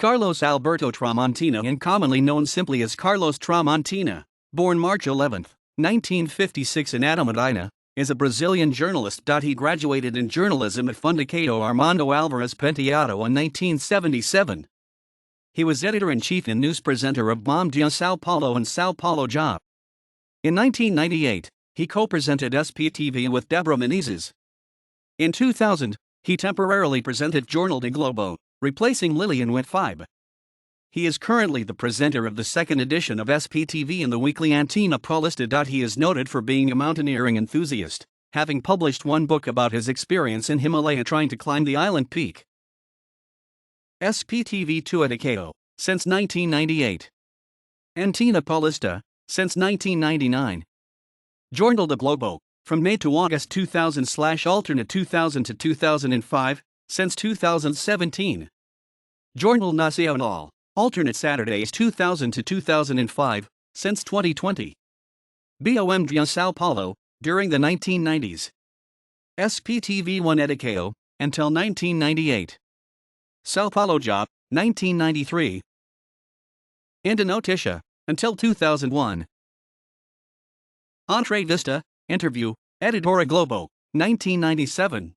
Carlos Alberto Tramontina, and commonly known simply as Carlos Tramontina, born March 11, 1956 in Adamantina, is a Brazilian journalist. He graduated in journalism at Fundação Armando Alvares Penteado in 1977. He was editor-in-chief and news presenter of Bom Dia São Paulo and São Paulo Job. In 1998, he co-presented SPTV with Débora Meneses. In 2000, he temporarily presented Jornal da Globo, replacing Lilian Witte Fibe. He is currently the presenter of the second edition of SPTV and the weekly Antena Paulista.He is noted for being a mountaineering enthusiast, having published one book about his experience in Himalaya trying to climb the island peak. SPTV 2 Educao, since 1998. Antena Paulista, since 1999. Jornal da Globo, from May to August 2000/alternate 2000 to 2005, since 2017. Jornal Nacional, alternate Saturdays 2000 to 2005, since 2020. Bom Dia São Paulo, during the 1990s. SPTV 1 Educao, until 1998. São Paulo Job, 1993. Notícia, until 2001. Entrevista, interview, Editora Globo, 1997.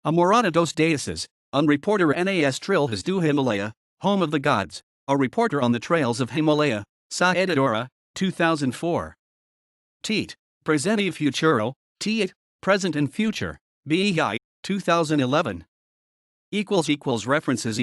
A Morada dos Deuses, reporter nas trilhas do Himalaya, home of the gods, a reporter on the trails of Himalaya, sa Editora, 2004. Teat, presente e futuro, Teat, present and future, BEI, 2011. References